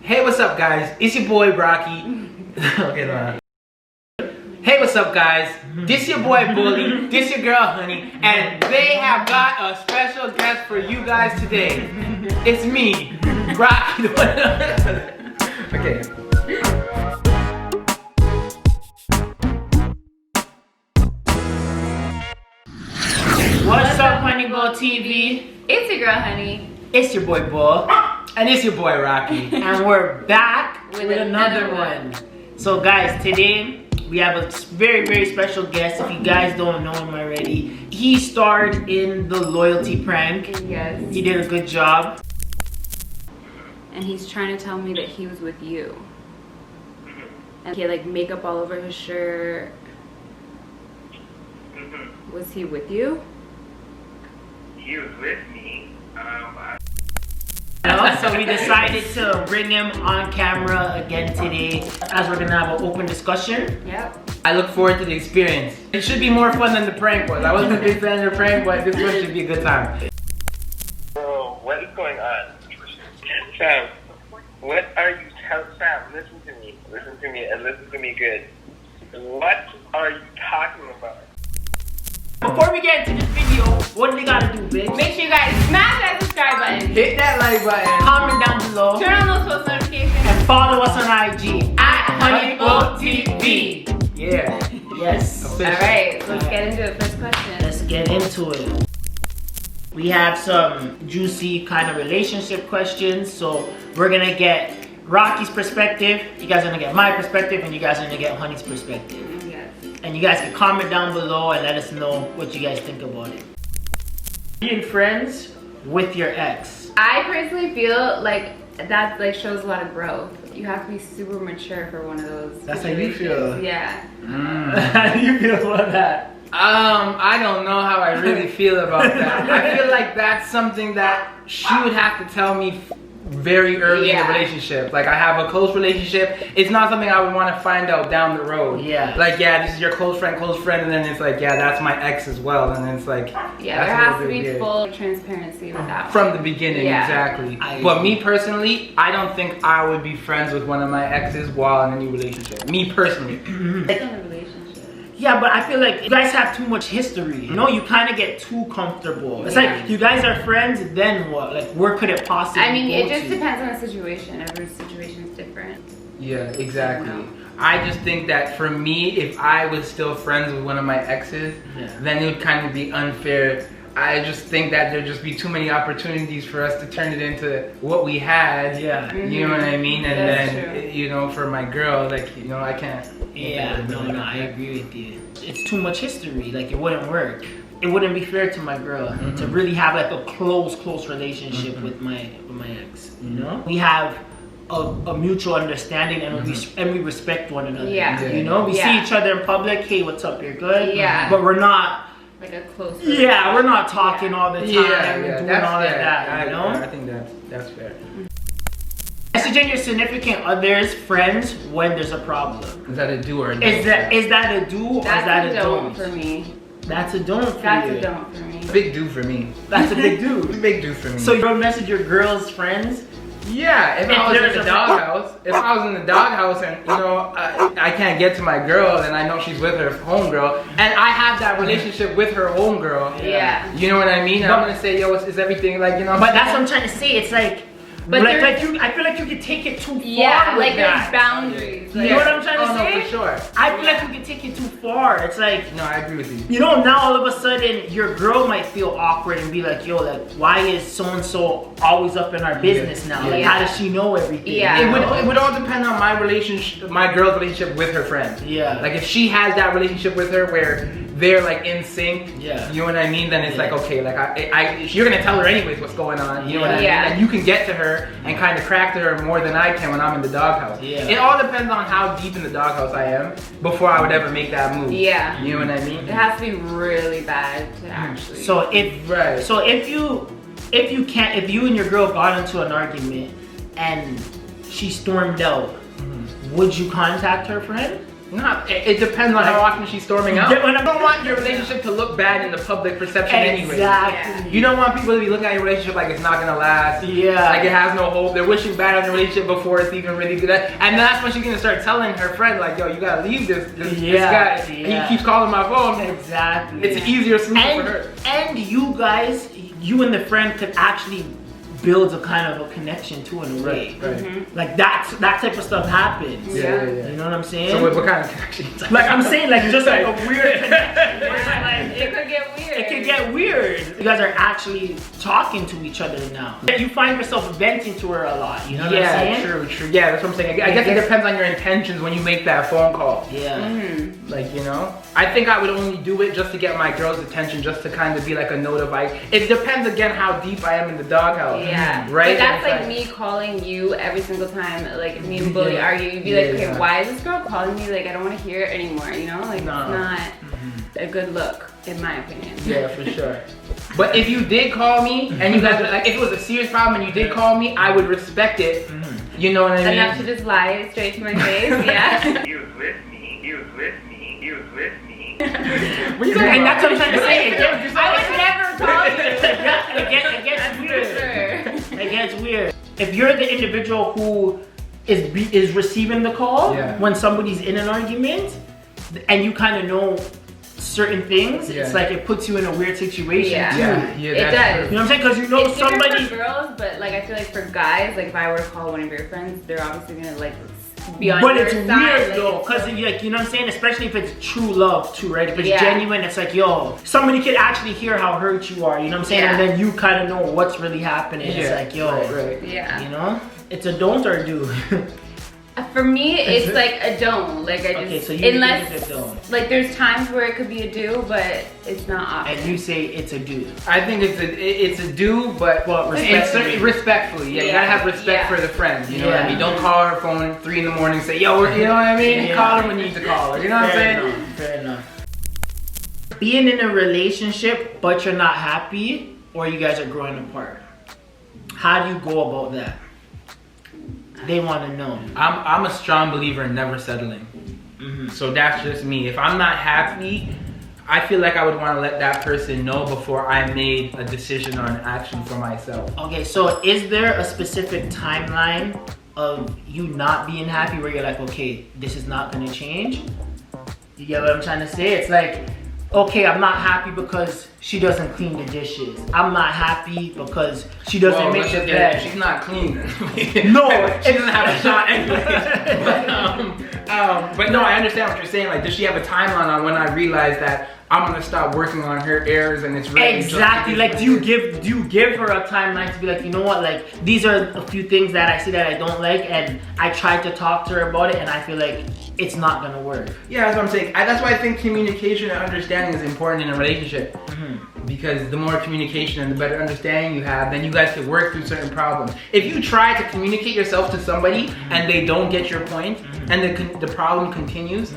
Hey, what's up, guys? It's your boy Brocky. Okay, no. Hey, what's up, guys? This your boy Bully. This your girl Honey, and they have got a special guest for you guys today. It's me, Brocky. Okay. What's up, HONEYBULLTV? It's your girl, Honey. It's your boy Bull, and it's your boy Rocky, and we're back with another one. So guys, today we have a very, very special guest. If you guys don't know him already, he starred in the loyalty prank. Yes. He did a good job. And he's trying to tell me that he was with you. And he had like makeup all over his shirt. Was he with you? He was with me. So we decided to bring him on camera again today, as we're gonna have an open discussion. Yep. I look forward to the experience. It should be more fun than the prank was. I wasn't a big fan of the prank, but this one should be a good time. Bro, what is going on? Sam, what are you telling? Sam, listen to me. Listen to me, and listen to me good. What are you talking about? Before we get into this video, what do they gotta do, bitch? Make sure you guys smash that subscribe button. Hit that like button, comment down below, Turn on those post notifications. and follow us on IG at HONEYBULLTV. Yeah, yes. Alright, so let's get into it. First question. Let's get into it. We have some juicy kind of relationship questions. So we're gonna get Rocky's perspective, you guys are gonna get my perspective, and you guys are gonna get Honey's perspective. Yes. And you guys can comment down below and let us know what you guys think about it. Being friends with your ex. I personally feel like that like shows a lot of growth. You have to be super mature for one of those. That's how you situations. feel? Yeah. How do you feel about that? I don't know how I really feel about that. I feel like that's something that she would have to tell me very early in the relationship. Like, I have a close relationship. It's not something I would want to find out down the road. Yeah. Like, yeah, this is your close friend, and then it's like, yeah, that's my ex as well. And then it's like, yeah, there has to be full transparency with that. From the beginning, exactly. But me personally, I don't think I would be friends with one of my exes while in a new relationship. Me personally. Yeah, but I feel like you guys have too much history. You know, you kind of get too comfortable. It's like, you guys are friends, then what? Like, where could it possibly I mean, go it just to? depends on the situation. Every situation is different. Yeah, exactly. I just think that for me, if I was still friends with one of my exes, then it would kind of be unfair. I just think that there'd just be too many opportunities for us to turn it into what we had. Yeah. You know what I mean? And That's then, true. you know, for my girl, like, you know, I can't. Yeah, no, I agree with you. It's too much history. Like, it wouldn't work. It wouldn't be fair to my girl to really have like a close relationship with my ex. You know, we have a mutual understanding, and we respect one another. Yeah. You know, we see each other in public. Hey, what's up? You're good. Yeah. But we're not like a close. Yeah, we're not talking all the time and doing all of that. You know. I think that's fair. Messaging your significant other's friends when there's a problem. Is that a do or a don't? Is that a do or is that a don't? For me. That's a don't for you. That's a don't for me. Big do for me. That's a big do. Big do for me. So you don't message your girl's friends? Yeah, if I was in the doghouse, and you know I can't get to my girl, and I know she's with her homegirl, and I have that relationship with her homegirl. Yeah. You know what I mean? And I'm gonna say, yo, is everything like, you know? But that's what I'm trying to say. It's like, but like I feel like you could take it too far. Yeah, with like that. there's boundaries. You know what I'm trying to say? No, for sure. I feel like you could take it too far. It's like, no, I agree with you. You know, now all of a sudden your girl might feel awkward and be like, yo, like, why is so and so always up in our business now? Like, how does she know everything? Yeah. It would all depend on my relationship, my girl's relationship with her friend. Yeah. Like, if she has that relationship with her where they're like in sync, you know what I mean? Then it's like, okay, like you're gonna tell her anyways what's going on. You know what I mean? And you can get to her and kind of crack to her more than I can when I'm in the doghouse. Yeah. It all depends on how deep in the doghouse I am before I would ever make that move. Yeah. You know what I mean? It has to be really bad to actually. So if you and your girl got into an argument and she stormed out, would you contact her friend? It depends on how often she's storming out. You don't want your relationship to look bad in the public perception anyway. Exactly. You don't want people to be looking at your relationship like it's not gonna last. Yeah. Like it has no hope. They're wishing bad on the relationship before it's even really good. And that's when she's gonna start telling her friend like, yo, you gotta leave this guy. He keeps calling my phone. Exactly. It's an easier solution for her. And you guys, you and the friend could actually build a kind of a connection too in a way. Right. Like that type of stuff happens. Yeah. You know what I'm saying? So what kind of connection? Like I'm saying, like just like a weird connection. It could get weird. It could get weird. You guys are actually talking to each other now. You find yourself venting to her a lot. You know what I'm saying? True. Yeah, that's what I'm saying. I guess it depends on your intentions when you make that phone call. Yeah. Like, you know, I think I would only do it just to get my girl's attention, just to kind of be like a note of like. It depends again how deep I am in the doghouse. Yeah. Right. But that's like me calling you every single time. Like if me and Bully argue, you'd be like, okay, why is this girl calling me? Like I don't want to hear it anymore. You know, like it's not a good look, in my opinion. Yeah, for sure. But if you did call me and you guys were, like, if it was a serious problem and you did call me, I would respect it. You know what I mean? Enough to just lie straight to my face. Yeah. He was with me. He was with me. He was with me. And that's what I'm trying to say. I would never call you. It gets weird. Sure. It gets weird. If you're the individual who is receiving the call when somebody's in an argument, and you kind of know certain things, it's like it puts you in a weird situation too. It does. You know what I'm saying? Because you know it's somebody. For girls, but like I feel like for guys, like if I were to call one of your friends, they're obviously gonna like be on But your it's side, weird like, though, because like, you know what I'm saying? Especially if it's true love too, right? If it's genuine, it's like, yo, somebody could actually hear how hurt you are, you know what I'm saying? And then you kind of know what's really happening. It's like, yo, you know? It's a don't or do. For me, it's like a don't. Like I just, so you unless think it's a don't. like there's times where it could be a do, but it's not often. And you say it's a do. I think it's a do, but respectfully. Yeah, you gotta have respect for the friend. You know what I mean? Don't call her phone 3 in the morning and say, yo, you know what I mean? Call her when you need to call her. You know what I'm saying? Fair enough. Being in a relationship, but you're not happy, or you guys are growing apart. How do you go about that? They want to know. I'm a strong believer in never settling. So that's just me. If I'm not happy, I feel like I would want to let that person know before I made a decision or an action for myself. Okay, so is there a specific timeline of you not being happy where you're like, okay, this is not going to change? You get what I'm trying to say? It's like, okay, I'm not happy because she doesn't clean the dishes. I'm not happy because she doesn't make the bed. She's not clean. No, she doesn't have a shot anyway. But no, I understand what you're saying. Like, does she have a timeline on when I realize that I'm gonna stop working on her errors and it's really exactly like do you give her a timeline to be like, you know what, like these are a few things that I see that I don't like, and I tried to talk to her about it and I feel like it's not gonna work. Yeah, that's what I'm saying. That's why I think communication and understanding is important in a relationship. Because the more communication and the better understanding you have, then you guys can work through certain problems. If you try to communicate yourself to somebody and they don't get your point and the problem continues,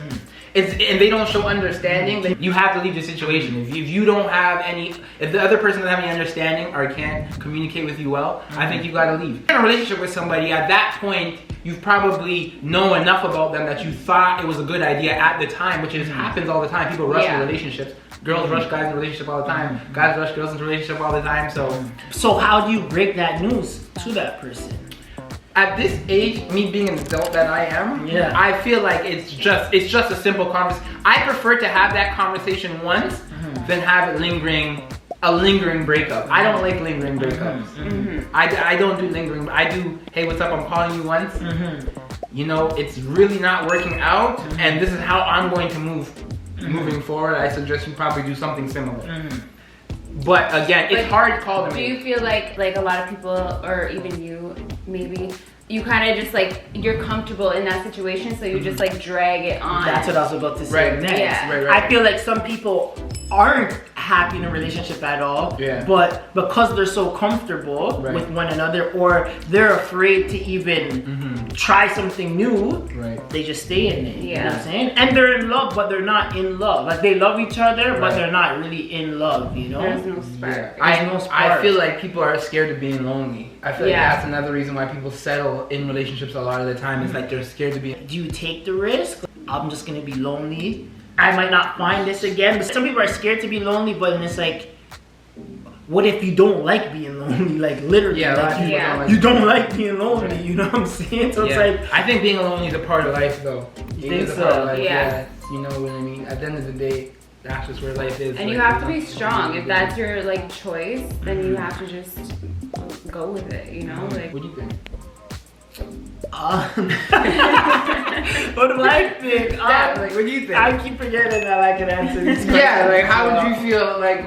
and they don't show understanding, then you have to leave the situation. If you don't have any, if the other person doesn't have any understanding or can't communicate with you well, I think you gotta leave. In a relationship with somebody, at that point, you've probably known enough about them that you thought it was a good idea at the time, which happens all the time. People rush in relationships. Girls rush guys in relationship all the time. Guys rush girls in relationship all the time. So how do you break that news to that person? At this age, me being an adult that I am, I feel like it's just a simple conversation. I prefer to have that conversation once than have it a lingering breakup. I don't like lingering breakups. I don't do lingering. I do, hey, what's up? I'm calling you once. You know, it's really not working out, and this is how I'm going to move. Moving forward, I suggest you probably do something similar. But again, it's hard to call them. Do you feel like a lot of people, or even you, maybe, you kind of just like, you're comfortable in that situation, so you just like drag it on? That's what I was about to say next. Yeah. I feel like some people aren't happy in a relationship at all, but because they're so comfortable with one another, or they're afraid to even try something new, they just stay in it. You know what I'm saying? And they're in love, but they're not in love. Like they love each other, but they're not really in love, you know? There's no spark. I feel like people are scared of being lonely. I feel like that's another reason why people settle in relationships a lot of the time. Is like they're scared to be. Do you take the risk I'm just gonna be lonely. I might not find this again. But some people are scared to be lonely, but then it's like, what if you don't like being lonely? Like literally, you don't like being lonely. You know what I'm saying? So it's like, I think being alone is a part of life, though. You think so? You know what I mean? At the end of the day, that's just where life is. And you have to be strong. If that's your like choice, then you have to just go with it. You know, like. What do you think? What do I think? Like, what do you think? I keep forgetting that I can answer these questions. Yeah, like how would you feel? Like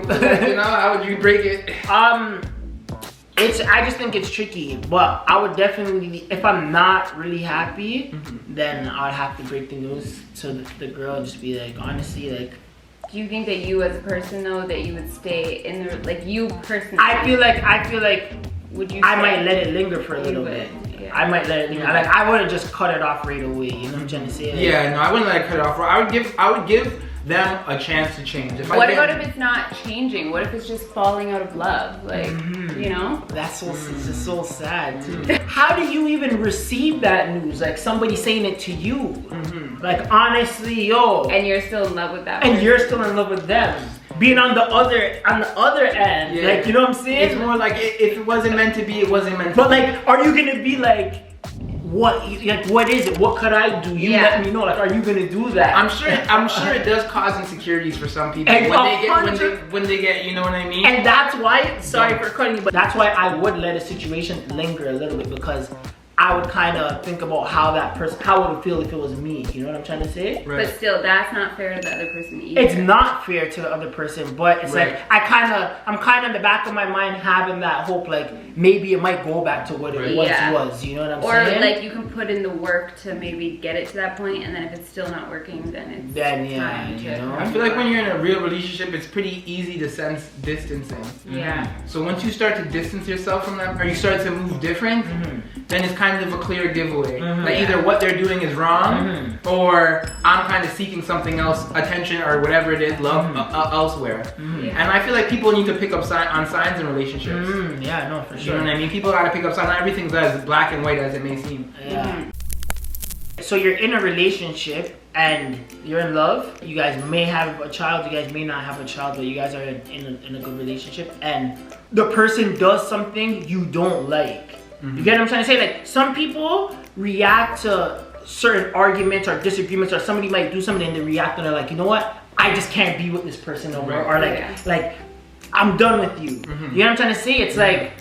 you know, how would you break it? I just think it's tricky, but I would definitely, if I'm not really happy, then I'd have to break the news to the girl and just be like, honestly, like. Do you think that you as a person though, that you would stay in the, like you personally? I feel like. Would you? I might let it linger for a little bit. Yeah. I might let it linger. Like I wouldn't just cut it off right away. You know what I'm trying to say? Like, yeah, no, I wouldn't let it cut it off. I would give them a chance to change. What about if it's not changing? What if it's just falling out of love? Like, you know? That's so, it's just so sad too. How do you even receive that news? Like somebody saying it to you. Like honestly, yo. And you're still in love with that And person. you're still in love with them. Being on the other end. Yeah. Like, you know what I'm saying? It's more like if it wasn't meant to be, it wasn't meant to be. But like, are you gonna be like, what is it? What could I do? You let me know. Like, are you gonna do that? I'm sure it does cause insecurities for some people And when they get, you know what I mean? And that's why, sorry for cutting you, but that's why I would let a situation linger a little bit, because I would kind of think about how that person, how it would feel if it was me. You know what I'm trying to say? Right. But still, that's not fair to the other person either. It's not fair to the other person, but it's like I'm kind of in the back of my mind having that hope, like maybe it might go back to what it was. You know what I'm saying? Or like you can put in the work to maybe get it to that point, and then if it's still not working, then it's time to. You know? I feel like when you're in a real relationship, it's pretty easy to sense distancing. Yeah. So once you start to distance yourself from them, or you start to move different, then it's kind of a clear giveaway. Like either what they're doing is wrong, or I'm kind of seeking something else, attention or whatever it is, love elsewhere. And I feel like people need to pick up on signs in relationships. Yeah, no, for sure. You know what I mean? People gotta pick up signs. Not everything's as black and white as it may seem. Yeah. So you're in a relationship and you're in love. You guys may have a child. You guys may not have a child, but you guys are in a good relationship. And the person does something you don't like. You get what I'm trying to say? Like some people react to certain arguments or disagreements, or somebody might do something and they react and they're like, you know what? I just can't be with this person no more. Or like I'm done with you. You know what I'm trying to say? It's like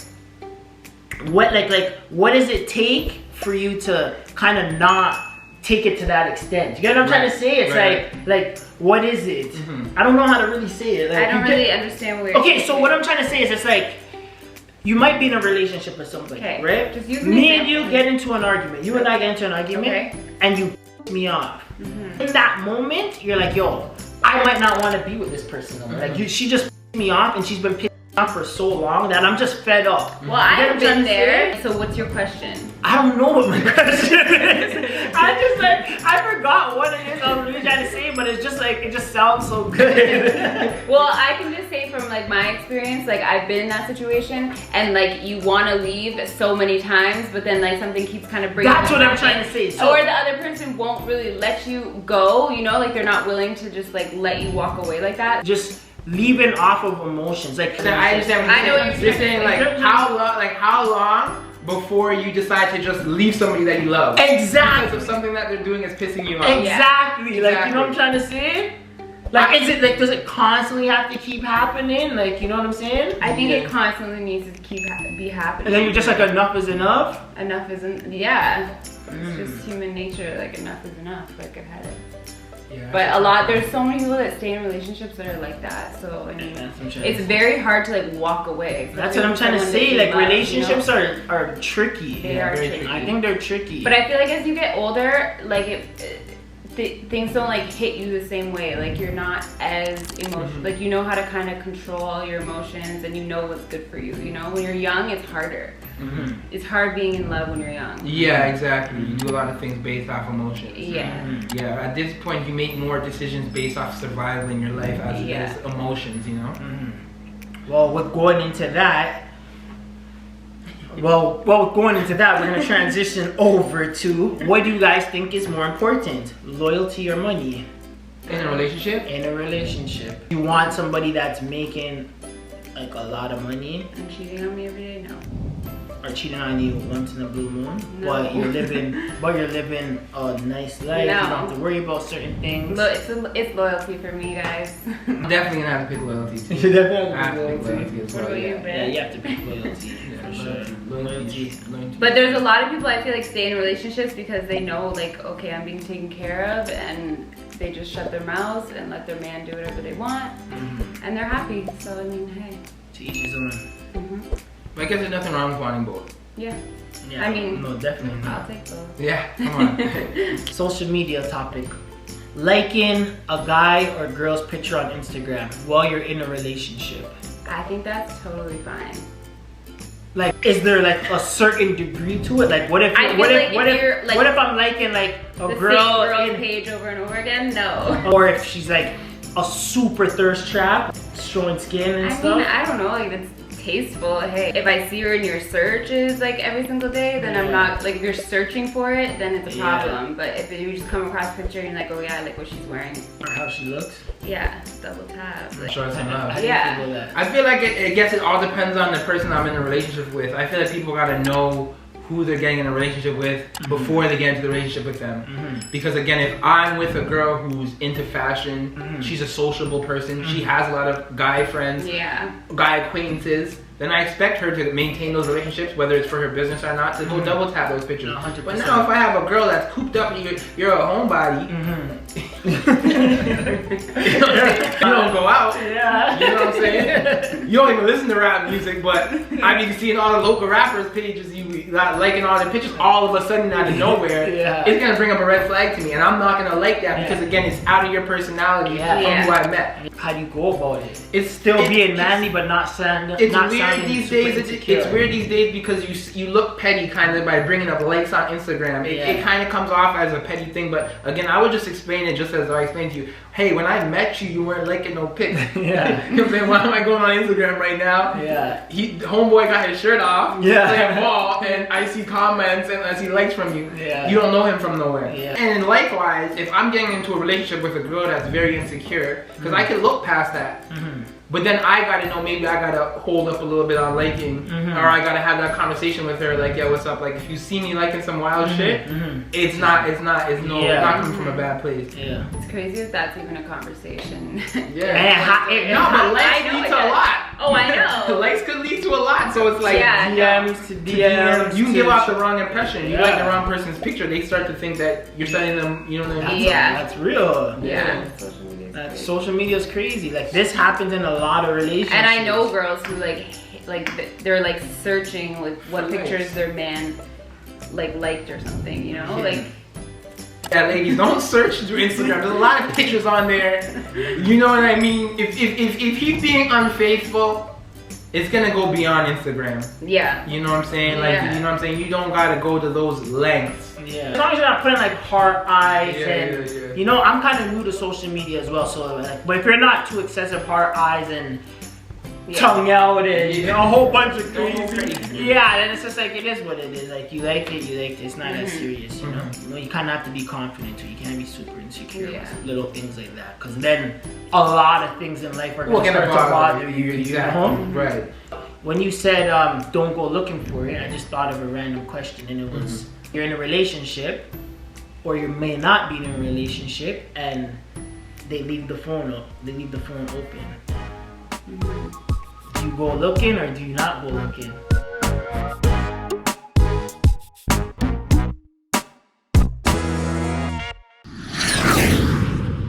what does it take for you to kind of not take it to that extent? You get what I'm trying to say? It's like what is it? I don't know how to really say it. Like, I don't really understand where. Okay, so what I'm trying to say is it's like you might be in a relationship with somebody, right? Just use me and you get into an argument. You and I get into an argument, and you me off. In that moment, you're like, yo, I might not want to be with this person no more. Like she just me off, and she's been pissed off for so long that I'm just fed up. Well, I've been there. So what's your question? I don't know what my question is. I forgot what it is I was really trying to say, but it's just like, it just sounds so good. Well, I can just say from like my experience, like I've been in that situation, and like you want to leave so many times, but then like something keeps kind of bringing. That's what I'm trying to say. So, or the other person won't really let you go, you know, like they're not willing to just like let you walk away like that. Just leaving off of emotions. Like I understand what I know what you're saying. Like how long before you decide to just leave somebody that you love? Exactly. Because of something that they're doing is pissing you off. Exactly. Like, you know what I'm trying to say? Like, is it like, does it constantly have to keep happening? Like, you know what I'm saying? I think it constantly needs to be happening. And then you're just like, enough is enough? Enough isn't, it's just human nature, like enough is enough, like I've had it. Yeah, but there's so many people that stay in relationships that are like that, so I mean, it's very hard to like walk away. That's what I'm trying to say, like relationships are tricky. They are tricky. I think they're tricky. But I feel like as you get older, like things don't like hit you the same way. Like you're not as emotional, like you know how to kind of control your emotions and you know what's good for you, you know? When you're young, it's harder. It's hard being in love when you're young. Yeah, exactly. You do a lot of things based off emotions. Yeah. Yeah, at this point you make more decisions based off survival in your life as it is emotions, you know? Well, with going into that, Well, going into that, we're gonna transition over to what do you guys think is more important, loyalty or money? In a relationship? In a relationship, you want somebody that's making like a lot of money And cheating on me every day? No. or cheating on you once in a blue moon, No. but you're living a nice life. No. You don't have to worry about certain things. It's loyalty for me, guys. I'm definitely gonna have to pick loyalty too. You definitely I have to pick loyalty as What well. about you, Yeah. Yeah, Ben? you have to pick loyalty for sure. Loyalty. But there's a lot of people I feel like stay in relationships because they know like, okay, I'm being taken care of, and they just shut their mouths and let their man do whatever they want, and they're happy. So I mean, hey. To each his own. But I guess there's nothing wrong with wanting both. Yeah. Yeah, I mean, no, definitely I'll not. take both. Yeah, come on. Social media topic. Liking a guy or girl's picture on Instagram while you're in a relationship. I think that's totally fine. Like, is there like a certain degree to it? Like, what if I'm liking like a The girl same girl's in, page over and over again? No. or if she's like a super thirst trap, showing skin and I stuff? mean, I don't know, like it's tasteful. Hey, if I see her in your searches like every single day, then I'm not, like if you're searching for it, then it's a problem. But if you just come across a picture and you're like, oh yeah, I like what she's wearing. Or how she looks? Yeah, double tap. Like, Sure, it's enough. How do you Yeah. feel about that? I feel like it all depends on the person I'm in a relationship with. I feel like people gotta know who they're getting in a relationship with before they get into the relationship with them. Because again, if I'm with a girl who's into fashion, she's a sociable person, she has a lot of guy friends, guy acquaintances, then I expect her to maintain those relationships, whether it's for her business or not, to go double tap those pictures. 100%. But now if I have a girl that's cooped up and you're a homebody, you don't go out. Yeah. You know what I'm saying? You don't even listen to rap music, but I mean, seeing all the local rappers' pages, you liking all the pictures, all of a sudden out of nowhere, it's gonna bring up a red flag to me, and I'm not gonna like that because again, it's out of your personality from who I met. How do you go about it? It's still being manly, but not sounding. It's weird these days. It's weird these days because you look petty kind of by bringing up likes on Instagram. It kind of comes off as a petty thing, but again, I would just explain it just as I explained to you. Hey, when I met you, you weren't liking no pics. You know what I'm saying? Why am I going on Instagram right now? Homeboy got his shirt off, playing ball, and I see comments and I see likes from you. You don't know him from nowhere. And likewise, if I'm getting into a relationship with a girl that's very insecure, because I can look past that. But then I gotta know, maybe I gotta hold up a little bit on liking, or I gotta have that conversation with her, like, yo, what's up? Like, if you see me liking some wild shit, it's not coming from a bad place. It's crazy that that's even a conversation. No, but likes lead to a lot. Oh, I know. Likes could lead to a lot, so it's like DMs to DMs. You can give off the wrong impression. You like the wrong person's picture, they start to think that you're sending them, you know what I mean? That's real. Social social media is crazy. Like, this happens in a lot of relationships. And I know girls who they're like searching like what pictures their man liked or something, you know, like. Yeah, ladies, don't search through Instagram. There's a lot of pictures on there. You know what I mean? If he's being unfaithful, it's gonna go beyond Instagram. You know what I'm saying? Like, you know what I'm saying? You don't gotta go to those lengths. As long as you're not putting like heart eyes and you know, I'm kind of new to social media as well. So like, but if you're not too excessive heart eyes and tongue out and a whole bunch of crazy, then it's just like, it is what it is. Like, you like it. It's not as serious, you know. You kind of have to be confident too. You can't be super insecure with little things like that, because then a lot of things in life are gonna start to bother you. Right. When you said don't go looking for it, I just thought of a random question, and it was, you're in a relationship, or you may not be in a relationship, and they leave the phone open. Do you go looking or do you not go looking?